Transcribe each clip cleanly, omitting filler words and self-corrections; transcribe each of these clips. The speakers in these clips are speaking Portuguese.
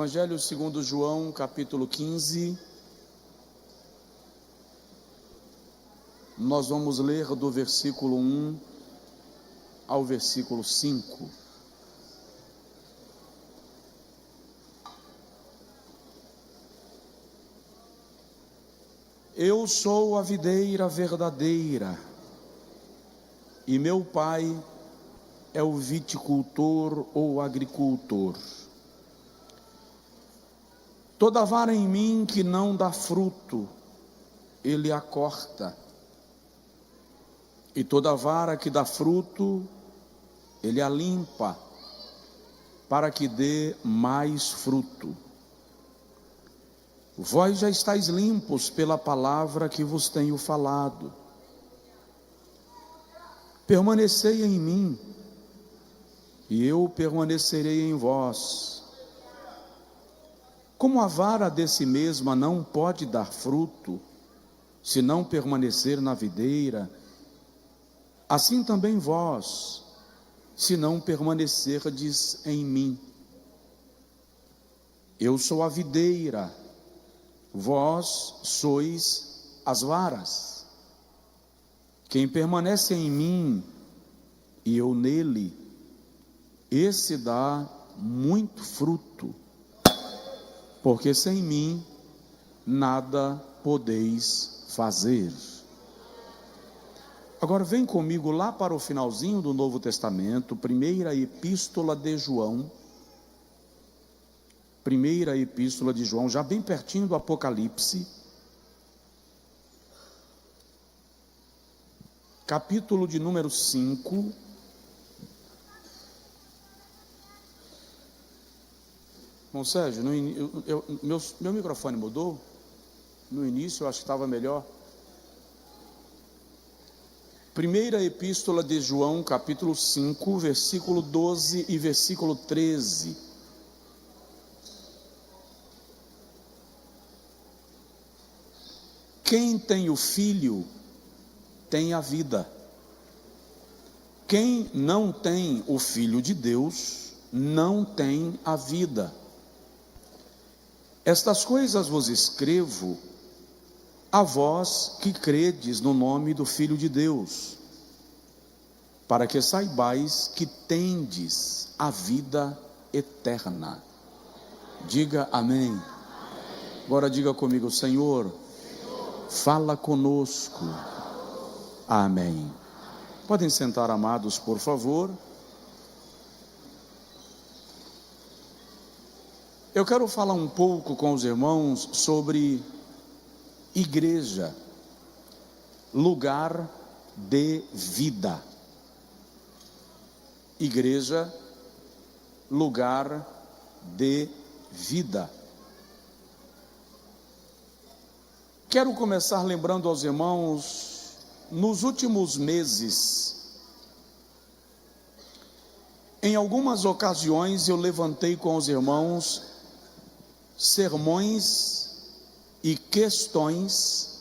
Evangelho segundo João, capítulo 15. Nós vamos ler do versículo 1 ao versículo 5. Eu sou a videira verdadeira, e meu pai é o viticultor ou agricultor. Toda vara em mim que não dá fruto, ele a corta. E toda vara que dá fruto, ele a limpa, para que dê mais fruto. Vós já estáis limpos pela palavra que vos tenho falado. Permanecei em mim, e eu permanecerei em vós. Como a vara de si mesma não pode dar fruto, se não permanecer na videira, assim também vós, se não permanecerdes em mim. Eu sou a videira, vós sois as varas. Quem permanece em mim e eu nele, esse dá muito fruto, porque sem mim nada podeis fazer. Agora vem comigo lá para o finalzinho do Novo Testamento, primeira epístola de João. Primeira epístola de João, já bem pertinho do Apocalipse. Capítulo de número 5. Bom, Sérgio, meu microfone mudou? No início eu acho que estava melhor. Primeira epístola de João, capítulo 5, versículo 12 e versículo 13. Quem tem o Filho, tem a vida. Quem não tem o Filho de Deus, não tem a vida. Estas coisas vos escrevo a vós que credes no nome do Filho de Deus, para que saibais que tendes a vida eterna. Diga amém. Agora diga comigo: Senhor, fala conosco. Amém. Podem sentar, amados, por favor. Eu quero falar um pouco com os irmãos sobre igreja, lugar de vida. Igreja, lugar de vida. Quero começar lembrando aos irmãos, nos últimos meses, em algumas ocasiões eu levantei com os irmãos sermões e questões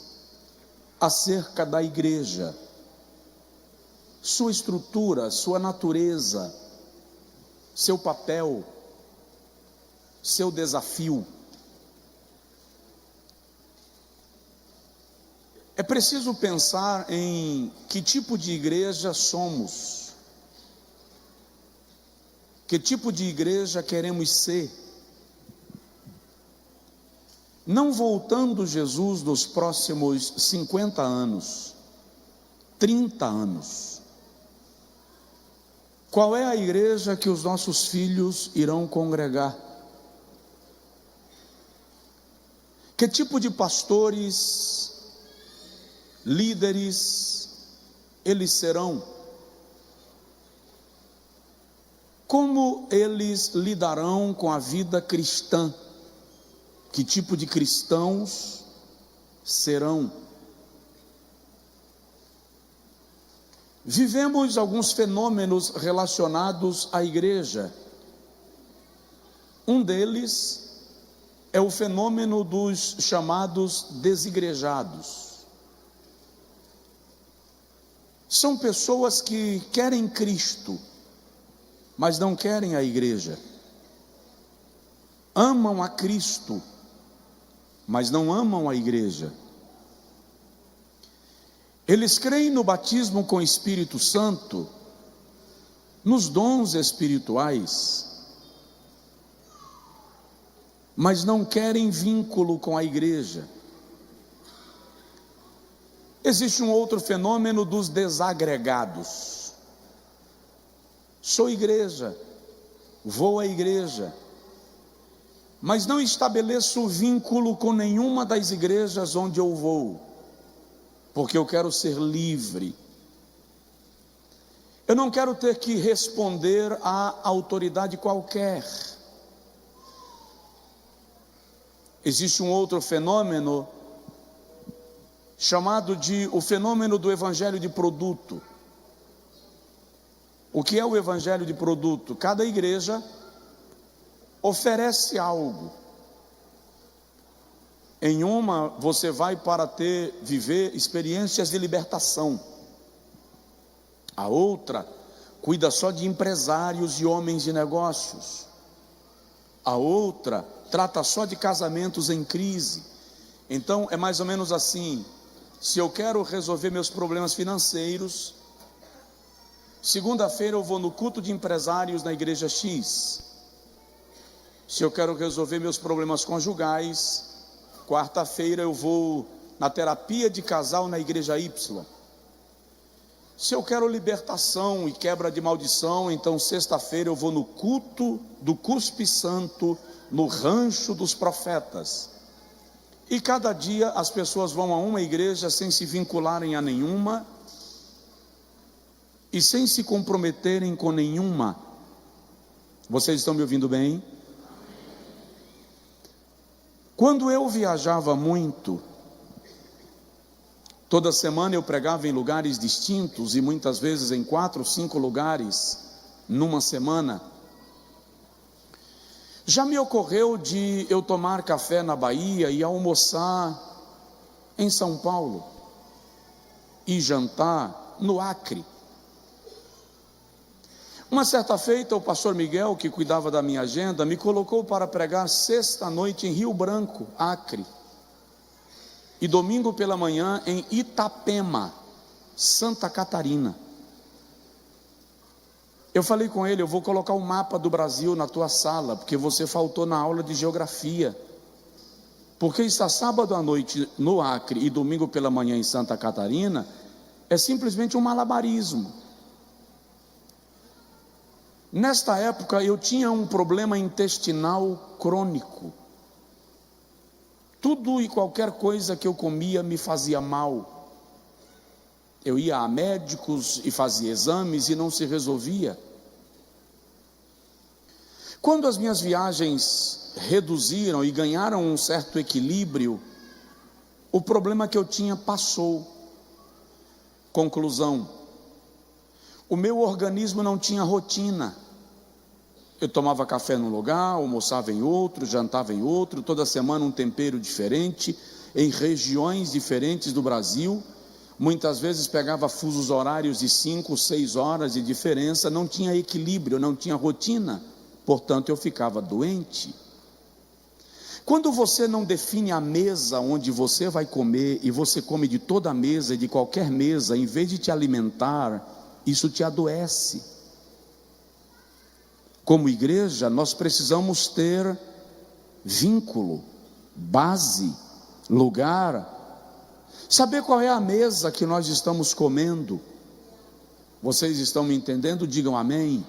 acerca da igreja, sua estrutura, sua natureza, seu papel, seu desafio. É preciso pensar em que tipo de igreja somos, que tipo de igreja queremos ser. Não voltando Jesus nos próximos 50 anos, 30 anos, qual é a igreja que os nossos filhos irão congregar? Que tipo de pastores, líderes, eles serão? Como eles lidarão com a vida cristã? Que tipo de cristãos serão? Vivemos alguns fenômenos relacionados à igreja. Um deles é o fenômeno dos chamados desigrejados. São pessoas que querem Cristo, mas não querem a igreja. amam a Cristo, mas não amam a igreja. Eles creem no batismo com o Espírito Santo, nos dons espirituais, mas não querem vínculo com a igreja. Existe um outro fenômeno dos desagregados. Sou igreja, vou à igreja, mas não estabeleço vínculo com nenhuma das igrejas onde eu vou, porque eu quero ser livre. Eu não quero ter que responder a autoridade qualquer. Existe um outro fenômeno chamado de o fenômeno do evangelho de produto. O que é o evangelho de produto? Cada igreja oferece algo. Em uma você vai para viver experiências de libertação. A outra cuida só de empresários e homens de negócios. A outra trata só de casamentos em crise. Então é mais ou menos assim: se eu quero resolver meus problemas financeiros, segunda-feira eu vou no culto de empresários na igreja X. Se eu quero resolver meus problemas conjugais, quarta-feira eu vou na terapia de casal na igreja Y. Se eu quero libertação e quebra de maldição, então sexta-feira eu vou no culto do Cuspe Santo, no rancho dos profetas. E cada dia as pessoas vão a uma igreja sem se vincularem a nenhuma e sem se comprometerem com nenhuma. Vocês estão me ouvindo bem? Quando eu viajava muito, toda semana eu pregava em lugares distintos e muitas vezes em 4 ou 5 lugares numa semana. Já me ocorreu de eu tomar café na Bahia e almoçar em São Paulo e jantar no Acre. Uma certa feita, o pastor Miguel, que cuidava da minha agenda, me colocou para pregar sexta-noite em Rio Branco, Acre, e domingo pela manhã em Itapema, Santa Catarina. Eu falei com ele: eu vou colocar o mapa do Brasil na tua sala, porque você faltou na aula de geografia. Porque estar sábado à noite no Acre e domingo pela manhã em Santa Catarina é simplesmente um malabarismo. Nesta época eu tinha um problema intestinal crônico. Tudo e qualquer coisa que eu comia me fazia mal. Eu ia a médicos e fazia exames e não se resolvia. Quando as minhas viagens reduziram e ganharam um certo equilíbrio, o problema que eu tinha passou. Conclusão: o meu organismo não tinha rotina. Eu tomava café num lugar, almoçava em outro, jantava em outro, toda semana um tempero diferente, em regiões diferentes do Brasil. Muitas vezes pegava fusos horários de 5, 6 horas de diferença, não tinha equilíbrio, não tinha rotina, portanto eu ficava doente. Quando você não define a mesa onde você vai comer, e você come de toda a mesa, de qualquer mesa, em vez de te alimentar, isso te adoece. Como igreja, nós precisamos ter vínculo, base, lugar, saber qual é a mesa que nós estamos comendo. Vocês estão me entendendo? Digam amém.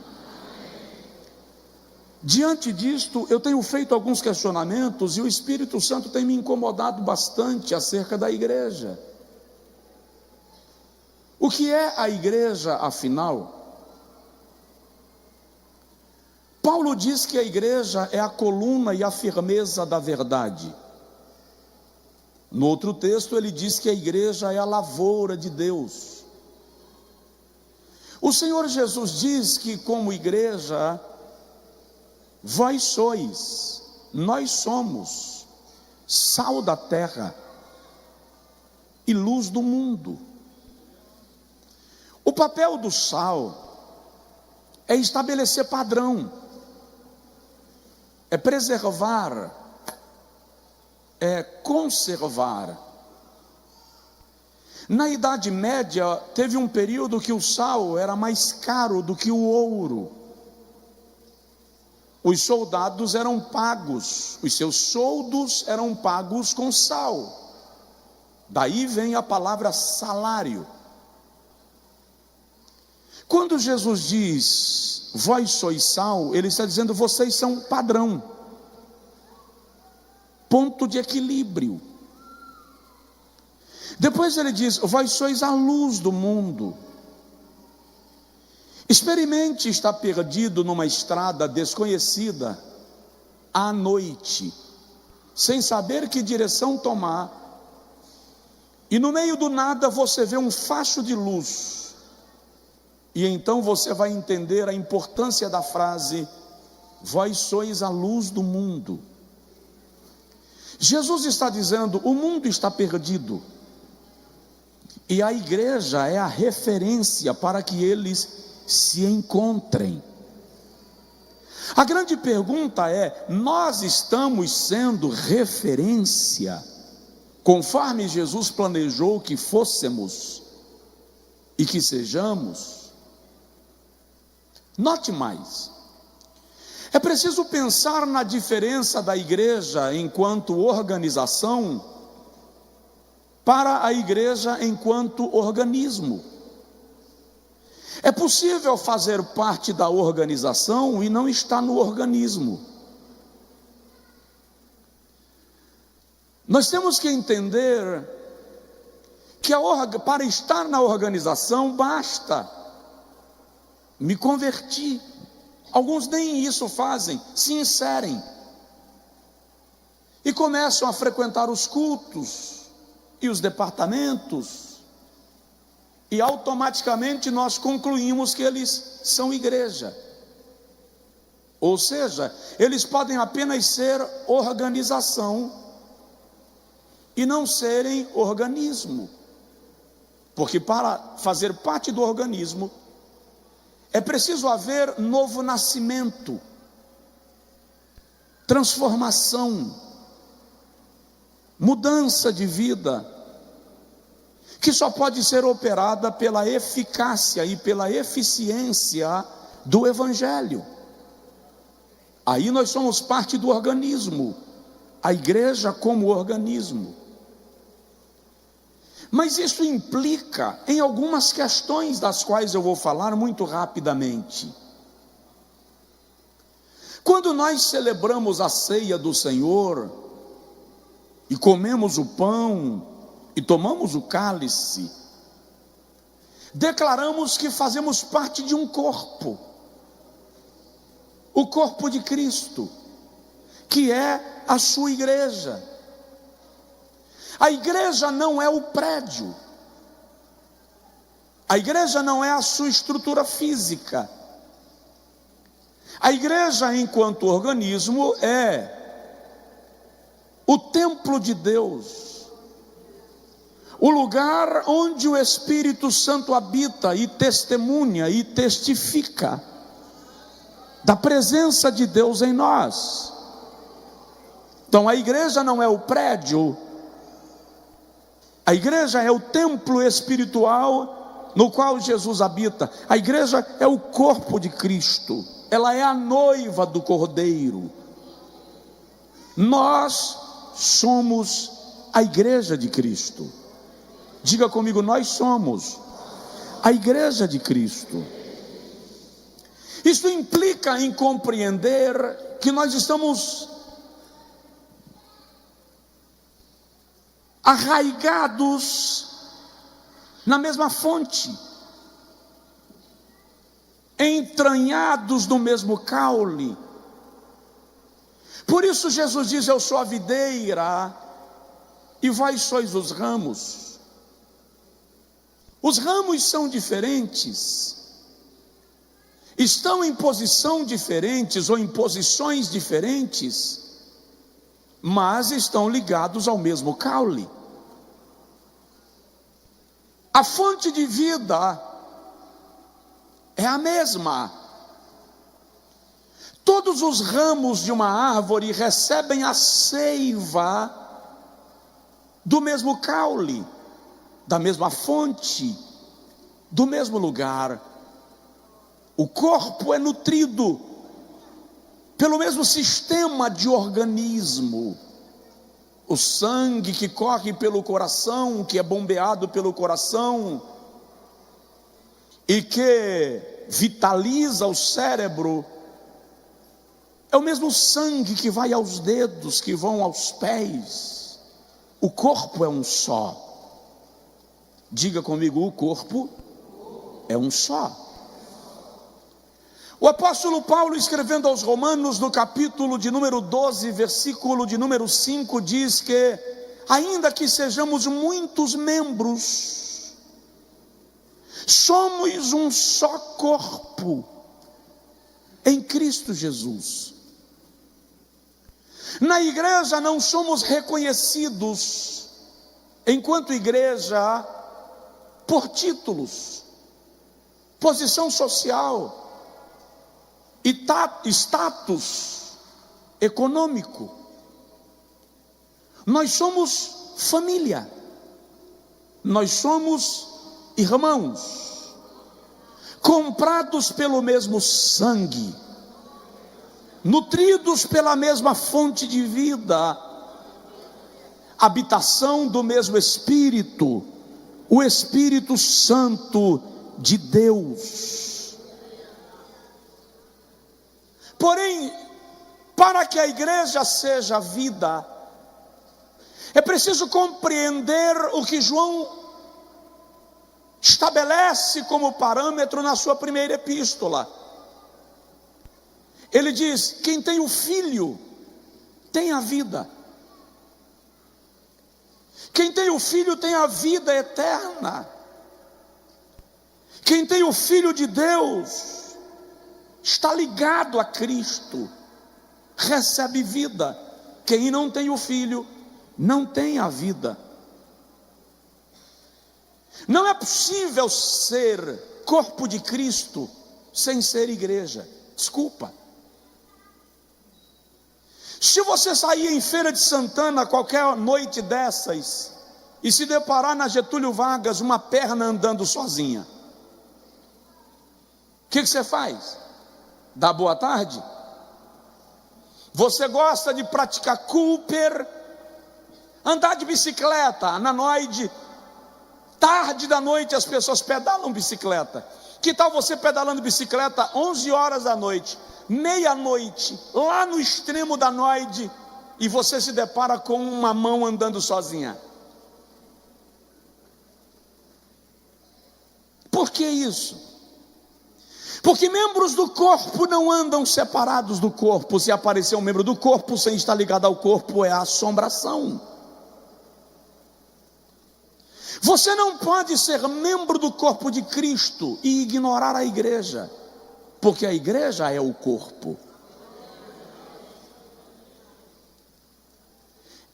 Diante disto, eu tenho feito alguns questionamentos e o Espírito Santo tem me incomodado bastante acerca da igreja. O que é a igreja, afinal? Paulo diz que a igreja é a coluna e a firmeza da verdade. No outro texto ele diz que a igreja é a lavoura de Deus. O Senhor Jesus diz que como igreja, vós sois, nós somos sal da terra e luz do mundo. O papel do sal é estabelecer padrão, é preservar, é conservar. Na Idade Média, teve um período que o sal era mais caro do que o ouro. Os soldados eram pagos, os seus soldos eram pagos com sal. Daí vem a palavra salário. Quando Jesus diz, vós sois sal, ele está dizendo, vocês são padrão, ponto de equilíbrio. Depois ele diz, vós sois a luz do mundo. Experimente estar perdido numa estrada desconhecida, à noite, sem saber que direção tomar, e no meio do nada você vê um facho de luz, e então você vai entender a importância da frase, vós sois a luz do mundo. Jesus está dizendo, o mundo está perdido, e a igreja é a referência para que eles se encontrem. A grande pergunta é, nós estamos sendo referência, conforme Jesus planejou que fôssemos e que sejamos? Note mais, é preciso pensar na diferença da igreja enquanto organização para a igreja enquanto organismo. É possível fazer parte da organização e não estar no organismo. Nós temos que entender que para estar na organização basta me converti. Alguns nem isso fazem, se inserem e começam a frequentar os cultos e os departamentos, e automaticamente nós concluímos que eles são igreja. Ou seja, eles podem apenas ser organização e não serem organismo, porque para fazer parte do organismo é preciso haver novo nascimento, transformação, mudança de vida, que só pode ser operada pela eficácia e pela eficiência do Evangelho. Aí nós somos parte do organismo, a igreja como organismo. Mas isso implica em algumas questões das quais eu vou falar muito rapidamente. Quando nós celebramos a ceia do Senhor e comemos o pão e tomamos o cálice, declaramos que fazemos parte de um corpo, o corpo de Cristo, que é a sua igreja. A igreja não é o prédio, a igreja não é a sua estrutura física, a igreja enquanto organismo é o templo de Deus, o lugar onde o Espírito Santo habita e testemunha e testifica da presença de Deus em nós. Então a igreja não é o prédio, a igreja é o templo espiritual no qual Jesus habita. A igreja é o corpo de Cristo, ela é a noiva do Cordeiro. Nós somos a igreja de Cristo. Diga comigo, nós somos a igreja de Cristo. Isso implica em compreender que nós estamos arraigados na mesma fonte, entranhados no mesmo caule. Por isso Jesus diz, eu sou a videira e vós sois os ramos. Os ramos são diferentes, estão em posição diferentes ou em posições diferentes, mas estão ligados ao mesmo caule. A fonte de vida é a mesma. Todos os ramos de uma árvore recebem a seiva do mesmo caule, da mesma fonte, do mesmo lugar. O corpo é nutrido pelo mesmo sistema de organismo. O sangue que corre pelo coração, que é bombeado pelo coração e que vitaliza o cérebro, é o mesmo sangue que vai aos dedos, que vão aos pés. O corpo é um só. Diga comigo, o corpo é um só. O apóstolo Paulo, escrevendo aos Romanos, no capítulo de número 12, versículo de número 5, diz que, ainda que sejamos muitos membros, somos um só corpo em Cristo Jesus. Na igreja não somos reconhecidos, enquanto igreja, por títulos, posição social e status econômico. Nós somos família, nós somos irmãos, comprados pelo mesmo sangue, nutridos pela mesma fonte de vida, habitação do mesmo Espírito, o Espírito Santo de Deus. Porém, para que a igreja seja vida, é preciso compreender o que João estabelece como parâmetro na sua primeira epístola. Ele diz: quem tem o Filho tem a vida. Quem tem o Filho tem a vida eterna. Quem tem o Filho de Deus está ligado a Cristo, recebe vida. Quem não tem o Filho não tem a vida. Não é possível ser corpo de Cristo sem ser igreja. Desculpa. Se você sair em Feira de Santana qualquer noite dessas e se deparar na Getúlio Vargas uma perna andando sozinha, o que você faz? Dá boa tarde? Você gosta de praticar Cooper, andar de bicicleta na noite, tarde da noite as pessoas pedalam bicicleta. Que tal você pedalando bicicleta 11 horas da noite, meia-noite, lá no extremo da noite, e você se depara com uma mão andando sozinha? Por que isso? Porque membros do corpo não andam separados do corpo. Se aparecer um membro do corpo sem estar ligado ao corpo, é assombração. Você não pode ser membro do corpo de Cristo e ignorar a igreja, porque a igreja é o corpo.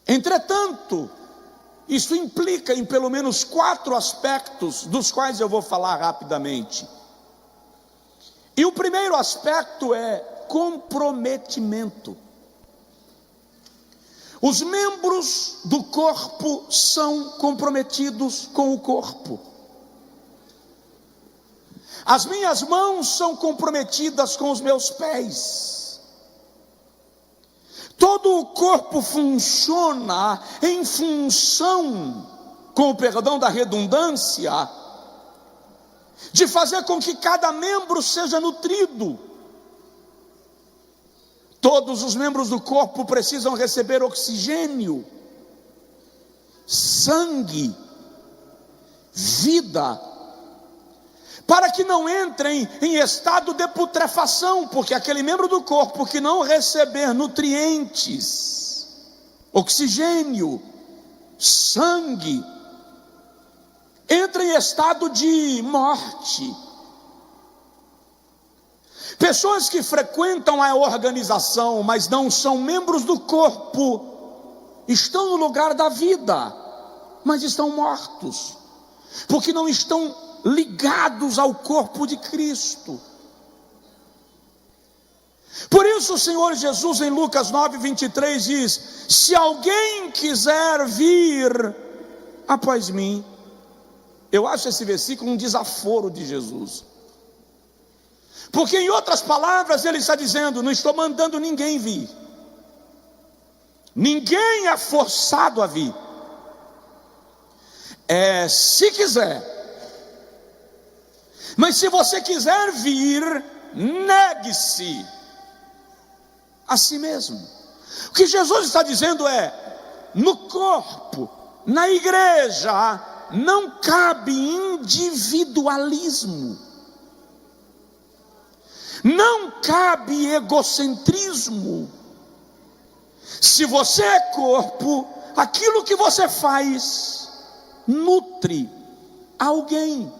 Entretanto, isso implica em pelo menos 4 aspectos, dos quais eu vou falar rapidamente. E o primeiro aspecto é comprometimento. Os membros do corpo são comprometidos com o corpo. As minhas mãos são comprometidas com os meus pés. Todo o corpo funciona em função, com o perdão da redundância, de fazer com que cada membro seja nutrido. Todos os membros do corpo precisam receber oxigênio, sangue, vida, para que não entrem em estado de putrefação, porque aquele membro do corpo que não receber nutrientes, oxigênio, sangue, entra em estado de morte. Pessoas que frequentam a organização, mas não são membros do corpo, estão no lugar da vida, mas estão mortos, porque não estão ligados ao corpo de Cristo. Por isso o Senhor Jesus em Lucas 9:23 diz: se alguém quiser vir após mim. Eu acho esse versículo um desaforo de Jesus, porque em outras palavras ele está dizendo: não estou mandando ninguém vir, ninguém é forçado a vir, se quiser. Mas se você quiser vir, negue-se a si mesmo. O que Jesus está dizendo é: no corpo, na igreja, não cabe individualismo, não cabe egocentrismo. Se você é corpo, aquilo que você faz nutre alguém,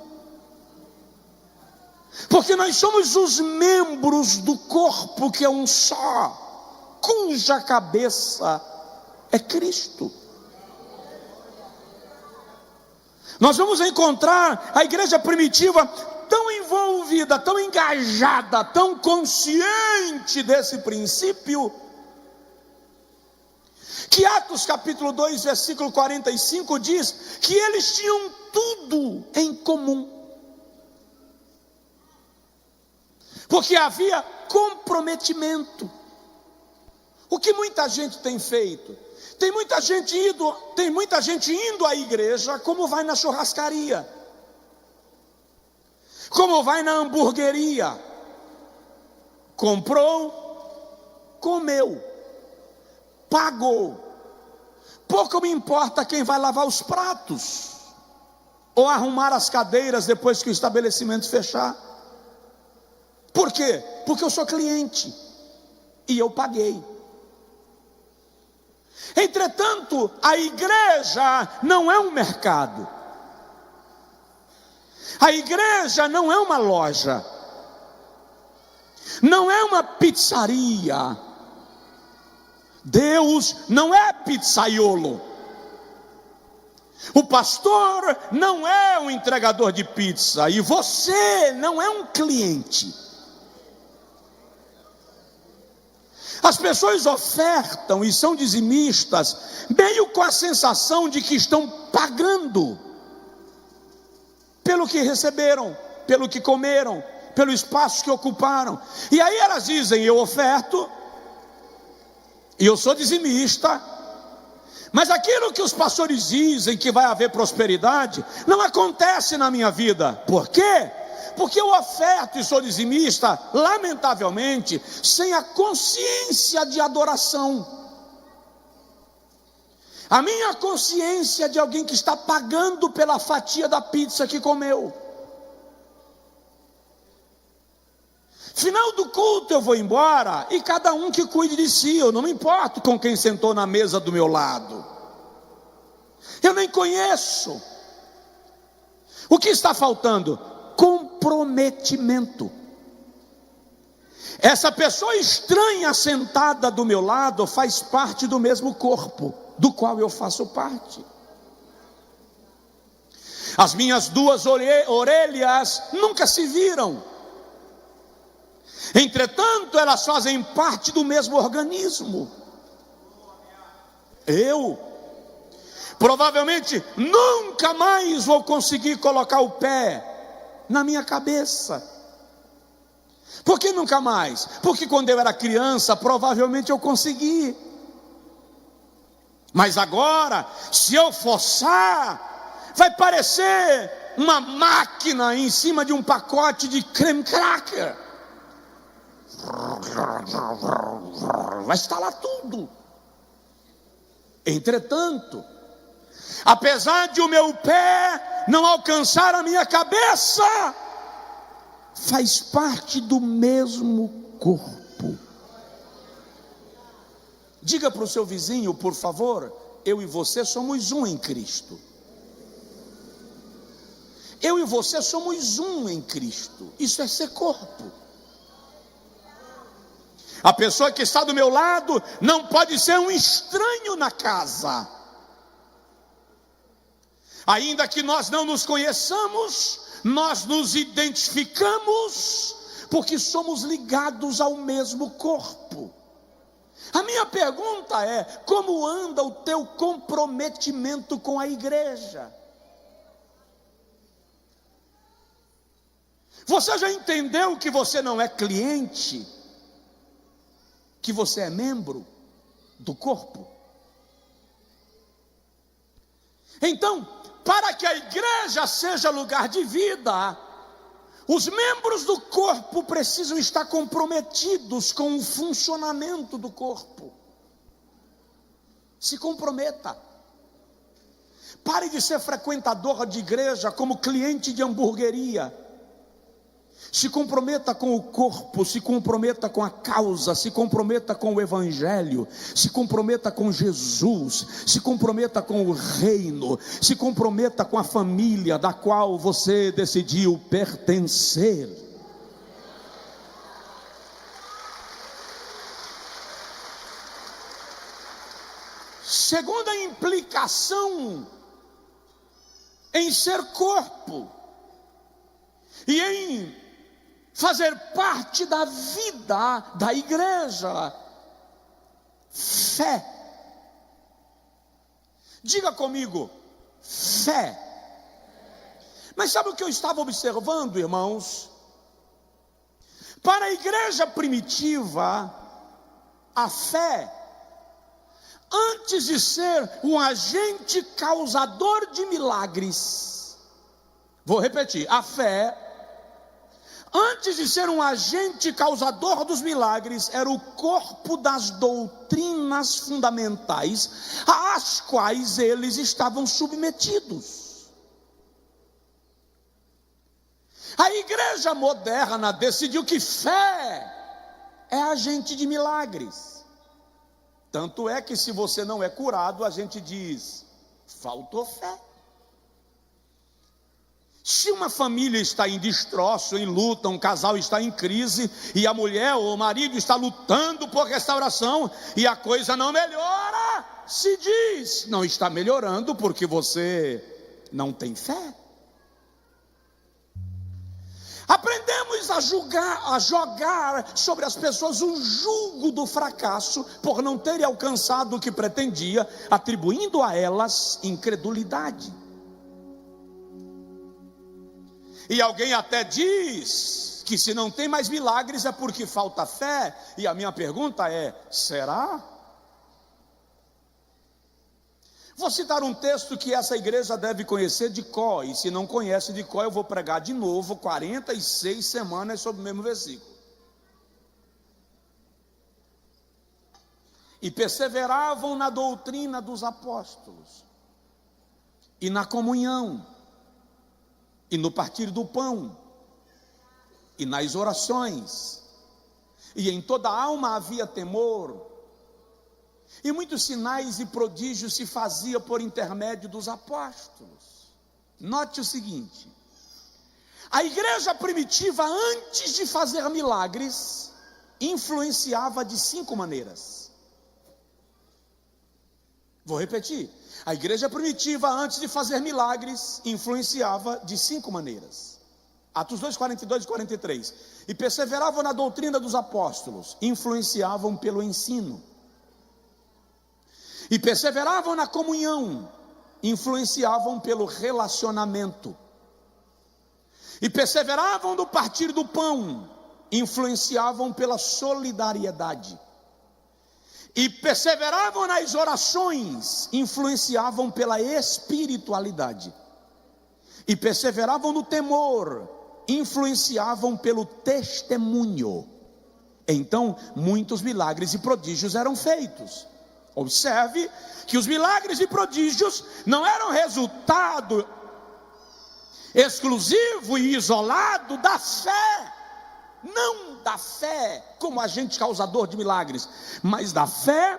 porque nós somos os membros do corpo que é um só, cuja cabeça é Cristo. Nós vamos encontrar a igreja primitiva tão envolvida, tão engajada, tão consciente desse princípio, que Atos capítulo 2, versículo 45 diz que eles tinham tudo em comum, porque havia comprometimento. O que muita gente tem feito? Tem muita gente indo à igreja como vai na churrascaria, como vai na hamburgueria. Comprou, comeu, pagou. Pouco me importa quem vai lavar os pratos ou arrumar as cadeiras depois que o estabelecimento fechar. Por quê? Porque eu sou cliente e eu paguei. Entretanto, a igreja não é um mercado, a igreja não é uma loja, não é uma pizzaria. Deus não é pizzaiolo, o pastor não é um entregador de pizza, e você não é um cliente. As pessoas ofertam e são dizimistas, meio com a sensação de que estão pagando pelo que receberam, pelo que comeram, pelo espaço que ocuparam. E aí elas dizem: eu oferto, e eu sou dizimista, mas aquilo que os pastores dizem que vai haver prosperidade, não acontece na minha vida. Por quê? Porque eu oferto e sou dizimista, lamentavelmente, sem a consciência de adoração. A minha consciência de alguém que está pagando pela fatia da pizza que comeu. Final do culto eu vou embora, e cada um que cuide de si. Eu não me importo com quem sentou na mesa do meu lado, eu nem conheço. O que está faltando? Comprometimento. Essa pessoa estranha sentada do meu lado faz parte do mesmo corpo do qual eu faço parte. As minhas duas orelhas nunca se viram, entretanto elas fazem parte do mesmo organismo. Eu provavelmente nunca mais vou conseguir colocar o pé na minha cabeça. Por que nunca mais? Porque quando eu era criança, provavelmente eu consegui. Mas agora, se eu forçar, vai parecer uma máquina em cima de um pacote de creme cracker. Vai estalar tudo. Entretanto, apesar de o meu pé não alcançar a minha cabeça, faz parte do mesmo corpo. Diga para o seu vizinho, por favor: eu e você somos um em Cristo. Eu e você somos um em Cristo. Isso é ser corpo. A pessoa que está do meu lado não pode ser um estranho na casa. Ainda que nós não nos conheçamos, nós nos identificamos porque somos ligados ao mesmo corpo. A minha pergunta é: como anda o teu comprometimento com a igreja? Você já entendeu que você não é cliente, que você é membro do corpo? Então, para que a igreja seja lugar de vida, os membros do corpo precisam estar comprometidos com o funcionamento do corpo. Se comprometa. Pare de ser frequentador de igreja como cliente de hamburgueria. Se comprometa com o corpo, se comprometa com a causa, se comprometa com o evangelho, se comprometa com Jesus, se comprometa com o reino, se comprometa com a família da qual você decidiu pertencer. Segunda implicação em ser corpo e em fazer parte da vida da igreja: fé. Diga comigo: fé. Mas sabe o que eu estava observando, irmãos? Para a igreja primitiva, a fé, antes de ser um agente causador de milagres, vou repetir, a fé, antes de ser um agente causador dos milagres, era o corpo das doutrinas fundamentais às quais eles estavam submetidos. A igreja moderna decidiu que fé é agente de milagres. Tanto é que, se você não é curado, a gente diz: faltou fé. Se uma família está em destroço, em luta, um casal está em crise, e a mulher ou o marido está lutando por restauração, e a coisa não melhora, se diz: não está melhorando porque você não tem fé. Aprendemos a jogar sobre as pessoas o jugo do fracasso por não terem alcançado o que pretendia, atribuindo a elas incredulidade. E alguém até diz que se não tem mais milagres é porque falta fé. E a minha pergunta é: será? Vou citar um texto que essa igreja deve conhecer de cor, e se não conhece de cor, eu vou pregar de novo 46 semanas sobre o mesmo versículo. E perseveravam na doutrina dos apóstolos, e na comunhão, e no partir do pão, e nas orações, e em toda a alma havia temor, e muitos sinais e prodígios se faziam por intermédio dos apóstolos. Note o seguinte: a igreja primitiva, antes de fazer milagres, influenciava de 5 maneiras. Vou repetir: a igreja primitiva, antes de fazer milagres, influenciava de 5 maneiras. Atos 2, 42 e 43. E perseveravam na doutrina dos apóstolos, influenciavam pelo ensino. E perseveravam na comunhão, influenciavam pelo relacionamento. E perseveravam no partir do pão, influenciavam pela solidariedade. E perseveravam nas orações, influenciavam pela espiritualidade. E perseveravam no temor, influenciavam pelo testemunho. Então, muitos milagres e prodígios eram feitos. Observe que os milagres e prodígios não eram resultado exclusivo e isolado da fé. Não da fé como agente causador de milagres, mas da fé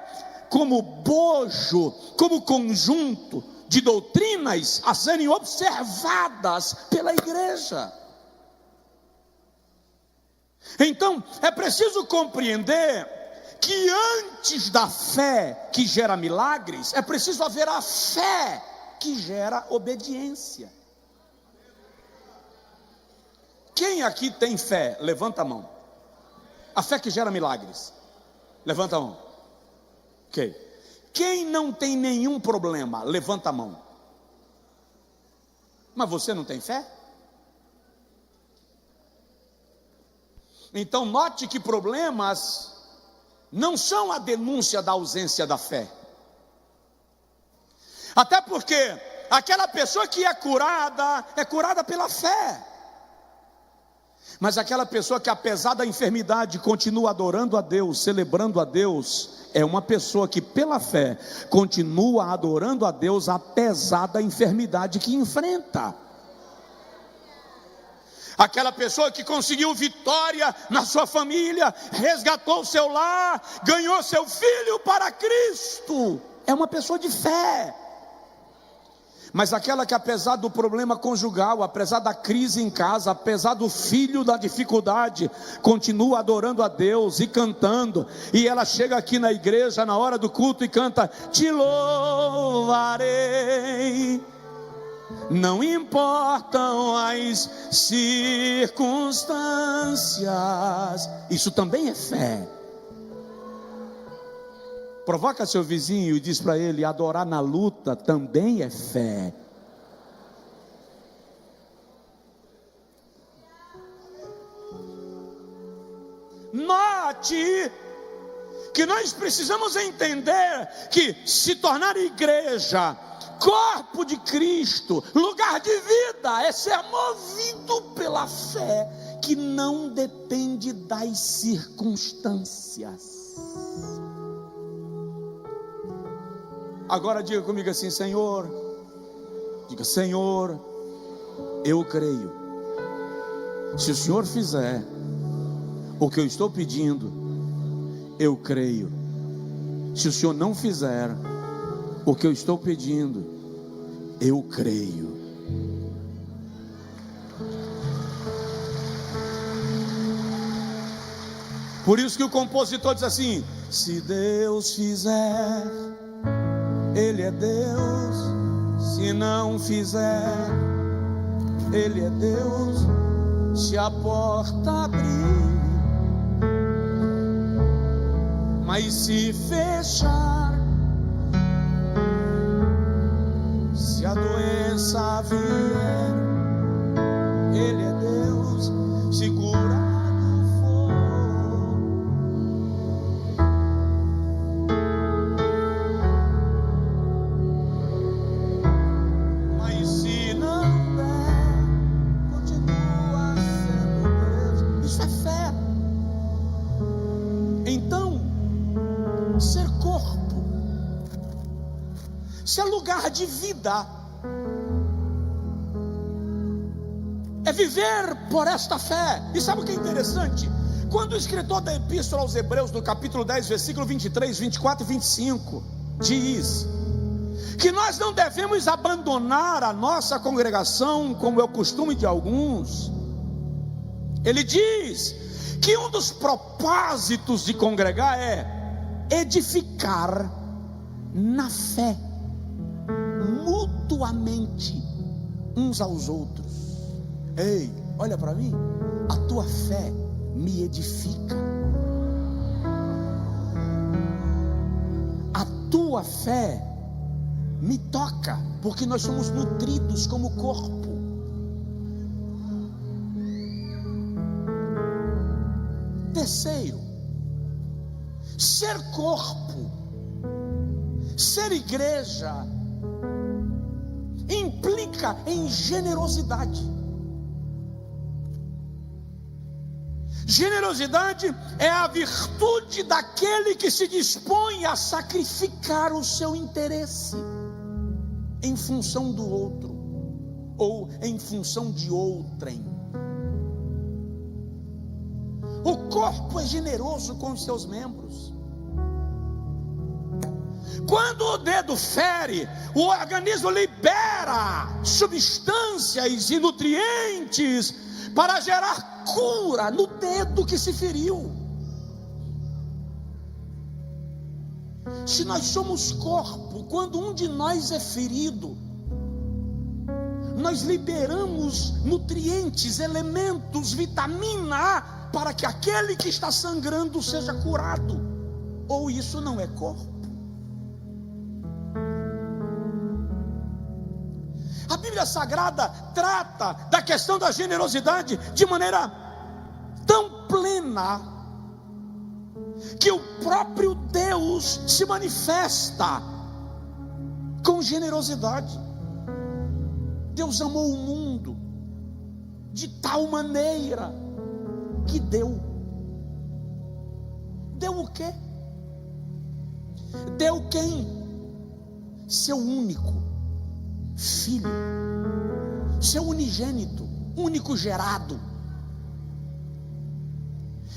como bojo, como conjunto de doutrinas a serem observadas pela igreja. Então, é preciso compreender que antes da fé que gera milagres, é preciso haver a fé que gera obediência. Quem aqui tem fé? Levanta a mão. A fé que gera milagres. Levanta a mão. Ok. Quem não tem nenhum problema? Levanta a mão. Mas você não tem fé? Então note que problemas não são a denúncia da ausência da fé. Até porque aquela pessoa que é curada pela fé. Mas aquela pessoa que, apesar da enfermidade, continua adorando a Deus, celebrando a Deus, é uma pessoa que pela fé continua adorando a Deus apesar da enfermidade que enfrenta. Aquela pessoa que conseguiu vitória na sua família, resgatou o seu lar, ganhou seu filho para Cristo, é uma pessoa de fé. Mas aquela que, apesar do problema conjugal, apesar da crise em casa, apesar do filho da dificuldade, continua adorando a Deus e cantando, e ela chega aqui na igreja na hora do culto e canta: te louvarei, não importam as circunstâncias. Isso também é fé. Provoca seu vizinho e diz para ele: adorar na luta também é fé. Note que nós precisamos entender que se tornar igreja, corpo de Cristo, lugar de vida, é ser movido pela fé que não depende das circunstâncias. Agora diga comigo assim: Senhor, diga: Senhor, eu creio. Se o Senhor fizer o que eu estou pedindo, eu creio. Se o Senhor não fizer o que eu estou pedindo, eu creio. Por isso que o compositor diz assim: se Deus fizer, Ele é Deus. Se não fizer, Ele é Deus. Se a porta abrir, mas se fechar, se a doença vier, Ele é Deus. Se curado for, mas se não der, continua sendo Deus. Isso é fé. Então, ser corpo, ser lugar de vida, é viver por esta fé. E sabe o que é interessante? Quando o escritor da epístola aos Hebreus, no capítulo 10, versículo 23, 24 e 25, diz que nós não devemos abandonar a nossa congregação, como é o costume de alguns. Ele diz que um dos propósitos de congregar é edificar na fé, mutuamente, uns aos outros. Ei, olha para mim, a tua fé me edifica, a tua fé me toca, porque nós somos nutridos como corpo. Terceiro, ser corpo, ser igreja, implica em generosidade. Generosidade é a virtude daquele que se dispõe a sacrificar o seu interesse em função do outro, ou em função de outrem. O corpo é generoso com os seus membros. Quando o dedo fere, o organismo libera substâncias e nutrientes para gerar cura no dedo que se feriu. Se nós somos corpo, quando um de nós é ferido, nós liberamos nutrientes, elementos, vitamina A, para que aquele que está sangrando seja curado. Ou isso não é corpo? A Bíblia Sagrada trata da questão da generosidade de maneira tão plena, que o próprio Deus se manifesta com generosidade. Deus amou o mundo de tal maneira que deu. Deu o quê? Deu quem? Seu único filho, seu unigênito, único gerado.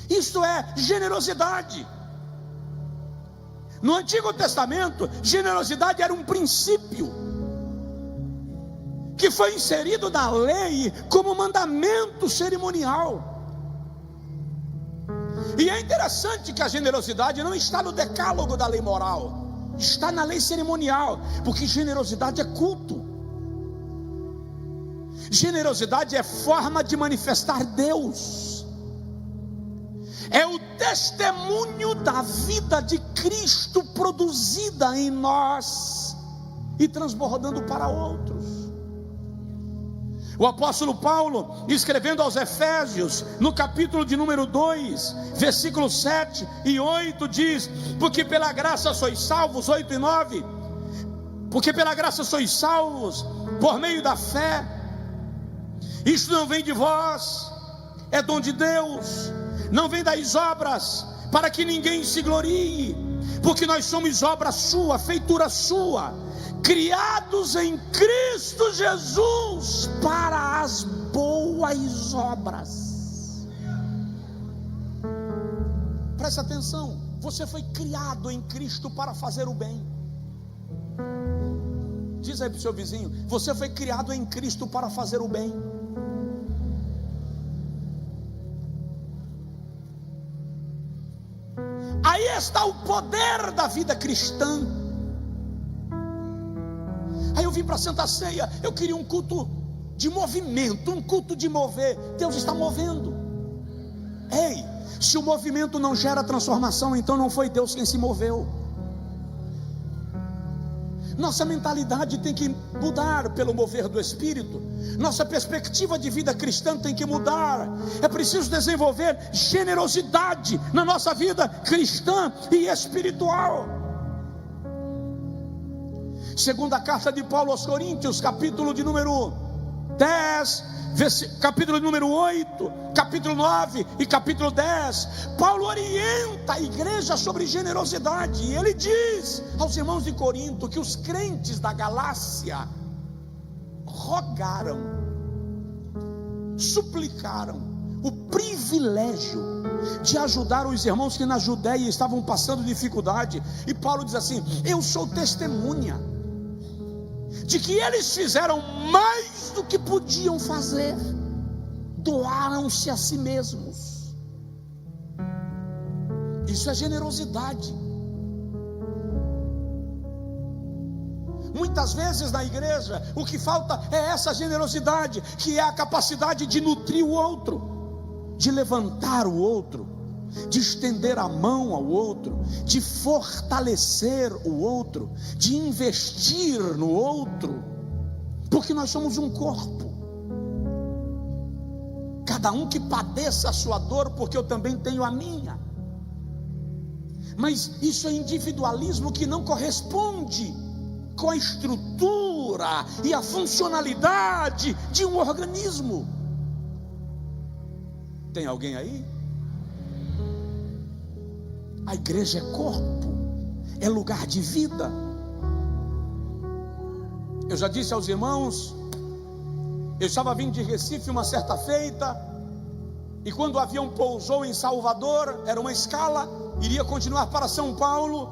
Isto é generosidade. No Antigo Testamento, generosidade era um princípio que foi inserido na lei como mandamento cerimonial. E é interessante que a generosidade não está no decálogo da lei moral, está na lei cerimonial, porque generosidade é culto. Generosidade é forma de manifestar Deus, é o testemunho da vida de Cristo produzida em nós e transbordando para outros. O apóstolo Paulo, escrevendo aos Efésios, no capítulo de número 2, versículos 7 e 8, diz: porque pela graça sois salvos, 8 e 9, porque pela graça sois salvos, por meio da fé. Isto não vem de vós, é dom de Deus, não vem das obras, para que ninguém se glorie, porque nós somos obra sua, feitura sua, criados em Cristo Jesus para as boas obras. Preste atenção, você foi criado em Cristo para fazer o bem. Diz aí para o seu vizinho: você foi criado em Cristo para fazer o bem. Aí está o poder da vida cristã. Aí eu vim para a Santa Ceia, eu queria um culto de movimento, um culto de mover. Deus está movendo. Ei, se o movimento não gera transformação, então não foi Deus quem se moveu. Nossa mentalidade tem que mudar pelo mover do Espírito. Nossa perspectiva de vida cristã tem que mudar. É preciso desenvolver generosidade na nossa vida cristã e espiritual. Segunda carta de Paulo aos Coríntios, capítulo de número 10, capítulo de número 8, capítulo 9 e capítulo 10, Paulo orienta a igreja sobre generosidade. E ele diz aos irmãos de Corinto que os crentes da Galácia rogaram, suplicaram o privilégio de ajudar os irmãos que na Judéia estavam passando dificuldade. E Paulo diz assim: eu sou testemunha de que eles fizeram mais do que podiam fazer, doaram-se a si mesmos. Isso é generosidade. Muitas vezes na igreja o que falta é essa generosidade, que é a capacidade de nutrir o outro, de levantar o outro, de estender a mão ao outro, de fortalecer o outro, de investir no outro, porque nós somos um corpo. Cada um que padeça a sua dor, porque eu também tenho a minha. Mas isso é individualismo que não corresponde com a estrutura e a funcionalidade de um organismo. Tem alguém aí? A igreja é corpo, é lugar de vida. Eu já disse aos irmãos, eu estava vindo de Recife uma certa feita, e quando o avião pousou em Salvador, era uma escala, iria continuar para São Paulo,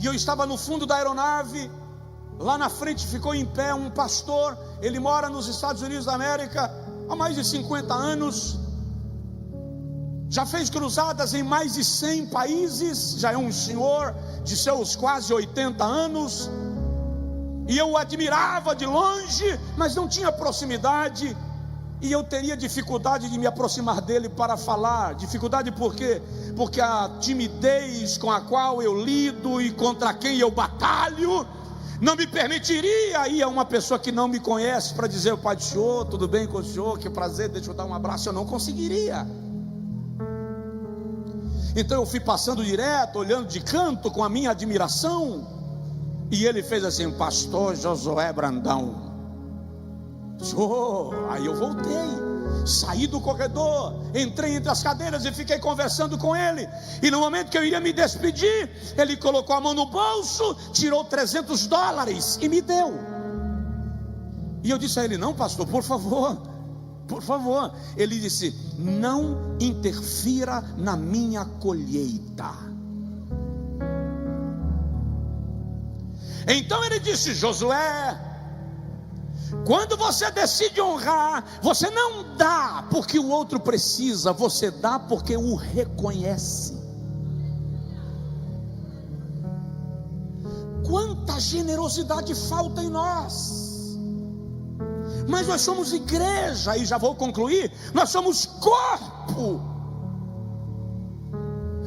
e eu estava no fundo da aeronave. Lá na frente ficou em pé um pastor, ele mora nos Estados Unidos da América há mais de 50 anos, já fez cruzadas em mais de 100 países, já é um senhor de seus quase 80 anos, e eu o admirava de longe, mas não tinha proximidade, e eu teria dificuldade de me aproximar dele para falar. Dificuldade por quê? Porque a timidez com a qual eu lido e contra quem eu batalho não me permitiria ir a uma pessoa que não me conhece para dizer: o pai do senhor, tudo bem com o senhor, que prazer, deixa eu dar um abraço. Eu não conseguiria. Então eu fui passando direto, olhando de canto com a minha admiração, e ele fez assim: pastor Josué Brandão. Aí eu voltei, saí do corredor, entrei entre as cadeiras e fiquei conversando com ele. E no momento que eu iria me despedir, ele colocou a mão no bolso, tirou $300 e me deu. E eu disse a ele: não, pastor, por favor. Ele disse: não interfira na minha colheita. Então ele disse: Josué, quando você decide honrar, você não dá porque o outro precisa, você dá porque o reconhece. Quanta generosidade falta em nós! Mas nós somos igreja, e já vou concluir, nós somos corpo,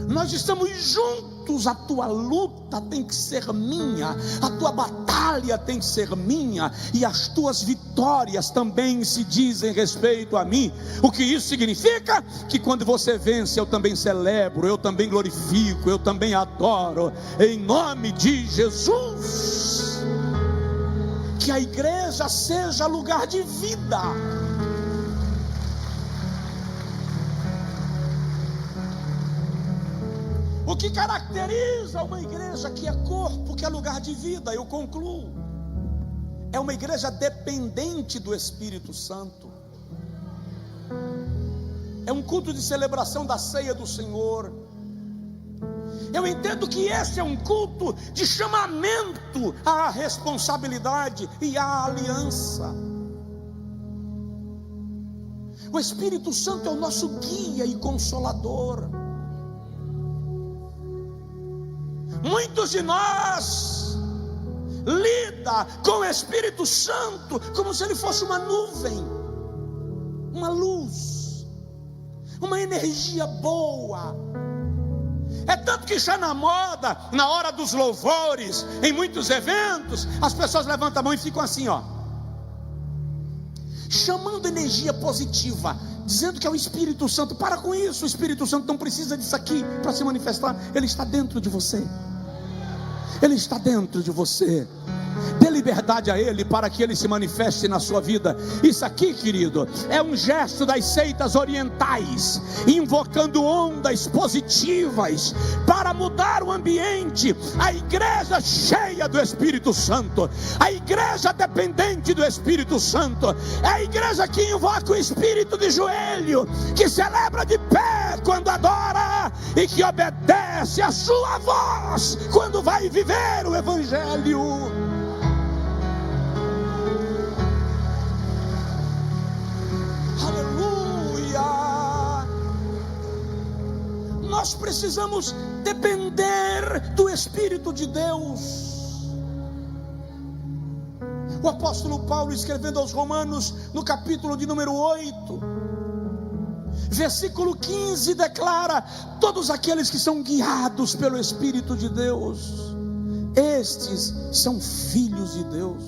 nós estamos juntos. A tua luta tem que ser minha, a tua batalha tem que ser minha, e as tuas vitórias também se dizem respeito a mim. O que isso significa? Que quando você vence, eu também celebro, eu também glorifico, eu também adoro, em nome de Jesus. Que a igreja seja lugar de vida. O que caracteriza uma igreja que é corpo, que é lugar de vida, eu concluo, é uma igreja dependente do Espírito Santo. É um culto de celebração da ceia do Senhor. Eu entendo que esse é um culto de chamamento à responsabilidade e à aliança. O Espírito Santo é o nosso guia e consolador. Muitos de nós lida com o Espírito Santo como se ele fosse uma nuvem, uma luz, uma energia boa. É tanto que está na moda, na hora dos louvores, em muitos eventos, as pessoas levantam a mão e ficam assim, ó, chamando energia positiva, dizendo que é o Espírito Santo. Para com isso, o Espírito Santo não precisa disso aqui para se manifestar. Ele está dentro de você. Ele está dentro de você. Dê liberdade a Ele para que Ele se manifeste na sua vida. Isso aqui, querido, é um gesto das seitas orientais, invocando ondas positivas para mudar o ambiente. A igreja cheia do Espírito Santo, a igreja dependente do Espírito Santo, é a igreja que invoca o Espírito de joelho, que celebra de pé quando adora e que obedece a sua voz quando vai viver o Evangelho. Nós precisamos depender do Espírito de Deus. O apóstolo Paulo, escrevendo aos Romanos, no capítulo de número 8, versículo 15, declara: todos aqueles que são guiados pelo Espírito de Deus, estes são filhos de Deus.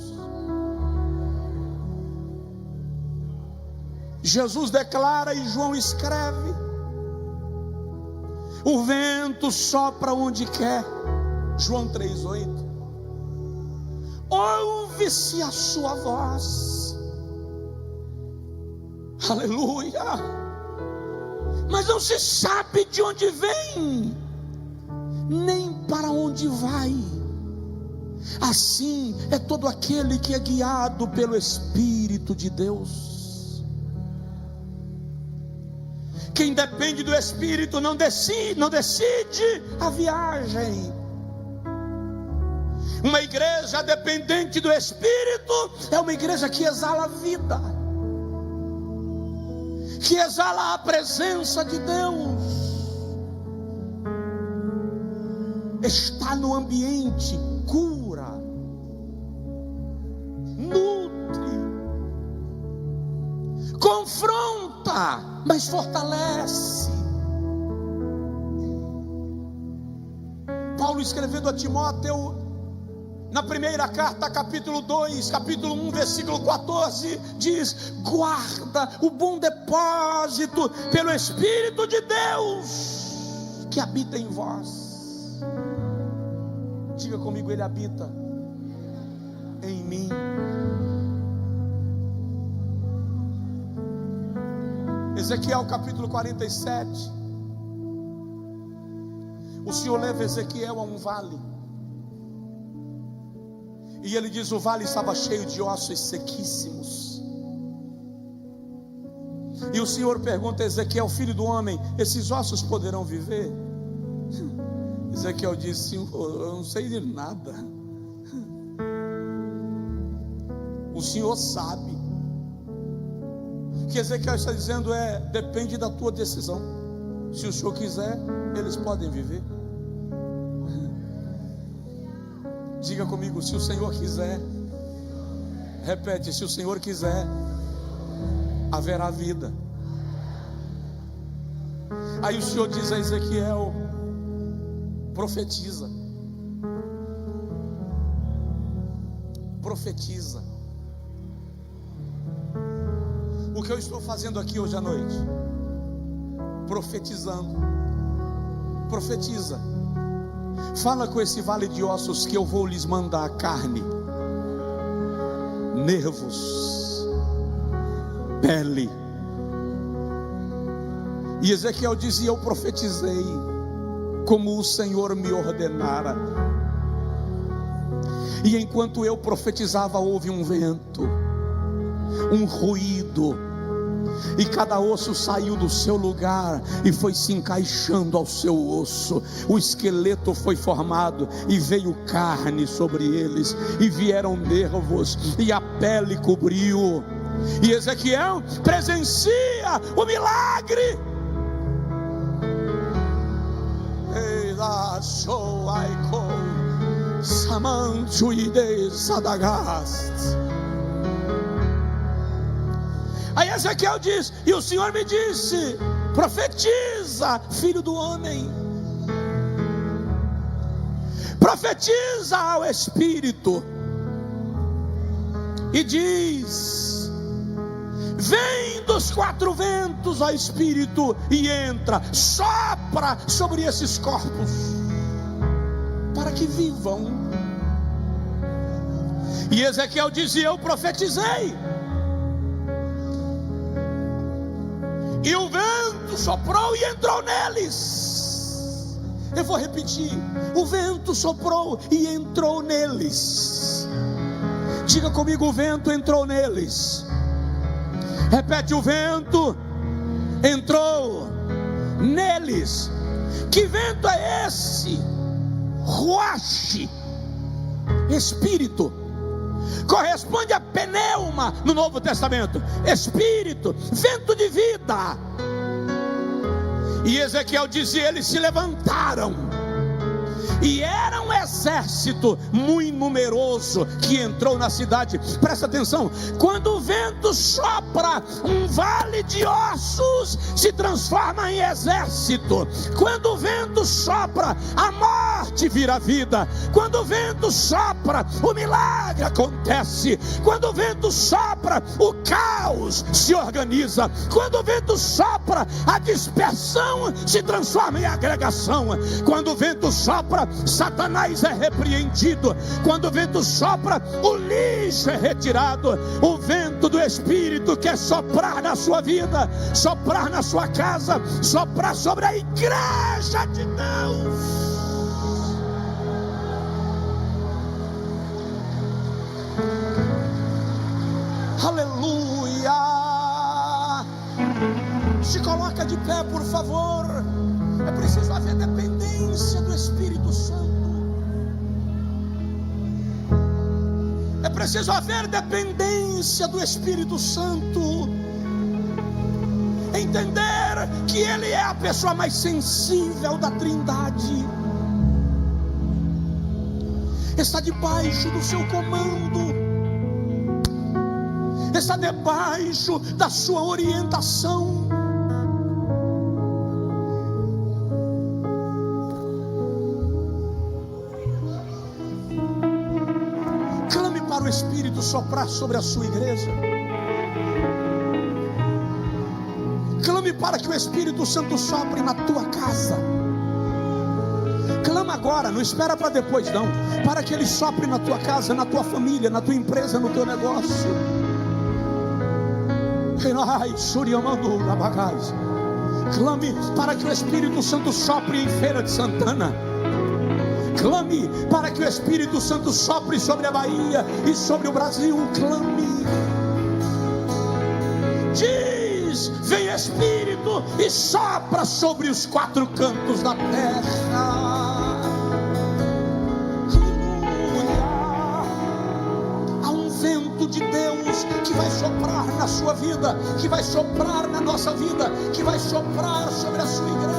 Jesus declara e João escreve: o vento sopra onde quer. João 3,8. Ouve-se a sua voz. Aleluia. Mas não se sabe de onde vem, nem para onde vai. Assim é todo aquele que é guiado pelo Espírito de Deus. Quem depende do Espírito não decide a viagem. Uma igreja dependente do Espírito é uma igreja que exala a vida, que exala a presença de Deus, está no ambiente, cura, cansa, mas fortalece. Paulo escrevendo a Timóteo, na primeira carta, capítulo 2, capítulo 1, versículo 14, diz: guarda o bom depósito pelo Espírito de Deus que habita em vós. Diga comigo: Ele habita em mim. Ezequiel capítulo 47. O Senhor leva Ezequiel a um vale, e ele diz: o vale estava cheio de ossos sequíssimos. E o Senhor pergunta a Ezequiel: filho do homem, esses ossos poderão viver? Ezequiel diz: Senhor, eu não sei de nada. O Senhor sabe. O que Ezequiel está dizendo depende da tua decisão. Se o Senhor quiser, eles podem viver. Diga comigo: se o Senhor quiser. Repete: se o Senhor quiser, haverá vida. Aí o Senhor diz a Ezequiel: profetiza. Profetiza. O que eu estou fazendo aqui hoje à noite? Profetizando. Profetiza. Fala com esse vale de ossos que eu vou lhes mandar carne, nervos, pele. E Ezequiel dizia: eu profetizei como o Senhor me ordenara. E enquanto eu profetizava, houve um vento, um ruído, e cada osso saiu do seu lugar e foi se encaixando ao seu osso. O esqueleto foi formado e veio carne sobre eles, e vieram nervos, e a pele cobriu. E Ezequiel presencia o milagre. Ei, lá sou aiko samanchuide sadagast. Aí Ezequiel diz: e o Senhor me disse: profetiza, filho do homem, profetiza ao Espírito, e diz: vem dos quatro ventos, ó Espírito, e entra, sopra sobre esses corpos, para que vivam. E Ezequiel diz: e eu profetizei, e o vento soprou e entrou neles. Eu vou repetir: o vento soprou e entrou neles. Diga comigo: o vento entrou neles. Repete: o vento entrou neles. Que vento é esse? Ruach, Espírito. Corresponde a pneuma no Novo Testamento. Espírito, vento de vida. E Ezequiel dizia: eles se levantaram, e era um exército muito numeroso que entrou na cidade. Presta atenção: quando o vento sopra, um vale de ossos se transforma em exército. Quando o vento sopra, a morte vira vida. Quando o vento sopra, o milagre acontece. Quando o vento sopra, o caos se organiza. Quando o vento sopra, a dispersão se transforma em agregação. Quando o vento sopra, Satanás é repreendido. Quando o vento sopra, o lixo é retirado. O vento do Espírito quer soprar na sua vida, soprar na sua casa, soprar sobre a igreja de Deus. Aleluia. Se coloca de pé, por favor. É preciso haver dependência do Espírito Santo. É preciso haver dependência do Espírito Santo. Entender que Ele é a pessoa mais sensível da Trindade. Está debaixo do seu comando. Está debaixo da sua orientação. para o Espírito soprar sobre a sua igreja. Clame para que o Espírito Santo sopre na tua casa. Clama agora, não espera para depois não. Para que Ele sopre na tua casa, na tua família, na tua empresa, no teu negócio. Clame para que o Espírito Santo sopre em Feira de Santana. Clame para que o Espírito Santo sopre sobre a Bahia e sobre o Brasil. Clame. Diz: vem Espírito e sopra sobre os quatro cantos da terra. Aleluia. Há um vento de Deus que vai soprar na sua vida, que vai soprar na nossa vida, que vai soprar sobre a sua igreja.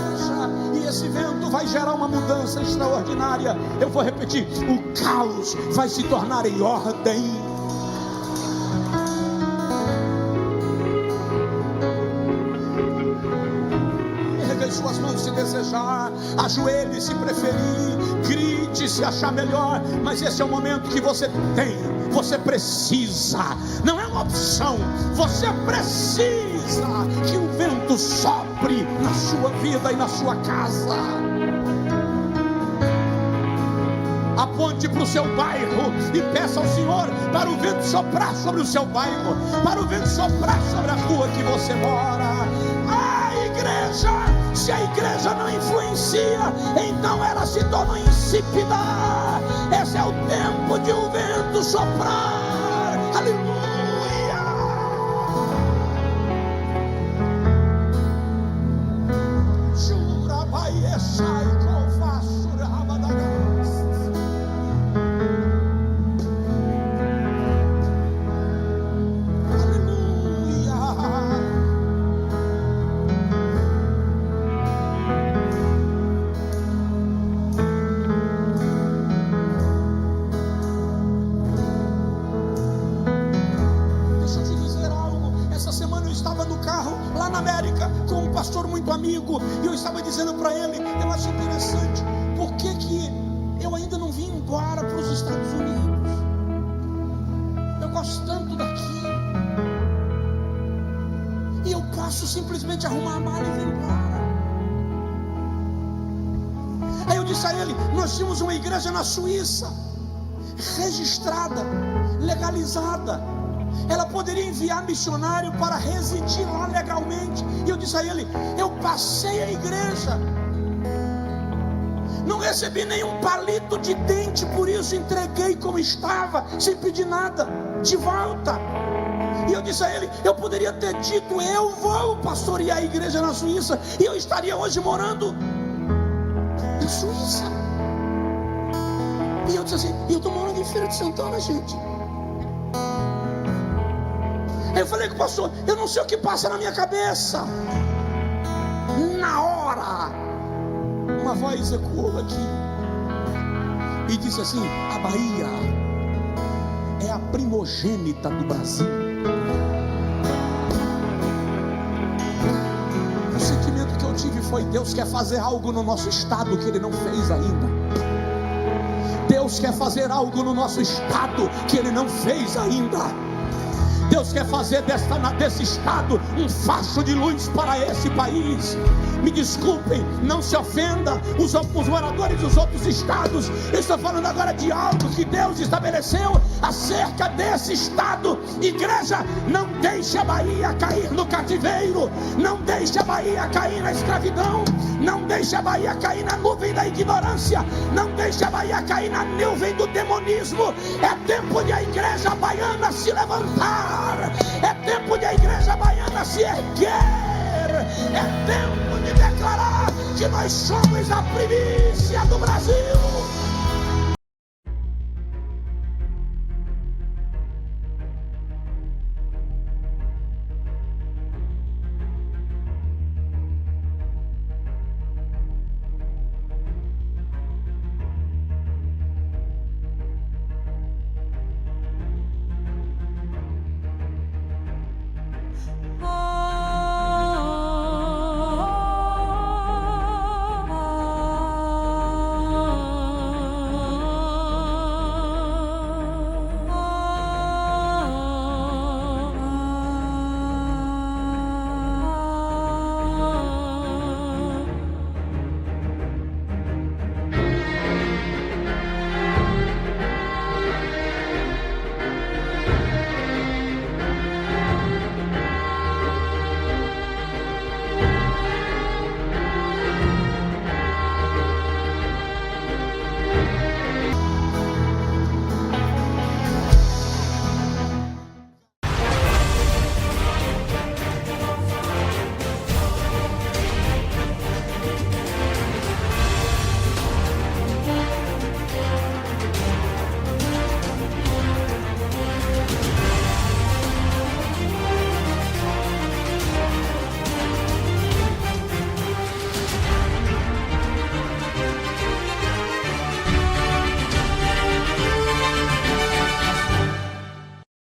E esse vento vai gerar uma mudança extraordinária. Eu vou repetir: o caos vai se tornar em ordem. Suas mãos se desejar, ajoelhe se preferir, grite se achar melhor, mas esse é o momento que você tem, você precisa, não é uma opção, você precisa que o vento sopre na sua vida e na sua casa. Aponte para o seu bairro e peça ao Senhor para o vento soprar sobre o seu bairro, para o vento soprar sobre a rua que você mora. Igreja, se a igreja não influencia, então ela se torna insípida. Esse é o tempo de o vento soprar. Aleluia. Jura vai echai confasura rabadagas. Amigo, e eu estava dizendo para ele, eu acho interessante, por que eu ainda não vim embora para os Estados Unidos? Eu gosto tanto daqui, e eu posso simplesmente arrumar a mala e vir embora. Aí eu disse a ele, nós tínhamos uma igreja na Suíça, registrada, legalizada. Ela poderia enviar missionário para residir lá legalmente. E eu disse a ele, eu passei a igreja, não recebi nenhum palito de dente, por isso entreguei como estava, sem pedir nada de volta. E eu disse a ele, eu poderia ter dito, eu vou pastorear a igreja na Suíça, e eu estaria hoje morando na Suíça. E eu disse assim, eu estou morando em Feira de Santana, gente. Aí eu falei com o pastor, eu não sei o que passa na minha cabeça. Na hora, uma voz ecoou aqui e disse assim, a Bahia é a primogênita do Brasil. O sentimento que eu tive foi, Deus quer fazer algo no nosso estado que Ele não fez ainda. Deus quer fazer algo no nosso estado que Ele não fez ainda. Deus quer fazer desse estado um facho de luz para esse país. Me desculpem, não se ofenda os moradores dos outros estados. Eu estou falando agora de algo que Deus estabeleceu acerca desse estado. Igreja, não deixe a Bahia cair no cativeiro. Não deixe a Bahia cair na escravidão. Não deixe a Bahia cair na nuvem da ignorância. Não deixe a Bahia cair na nuvem do demonismo. É tempo de a igreja baiana se levantar. É tempo de a igreja baiana se erguer. É tempo de declarar que nós somos a primícia do Brasil.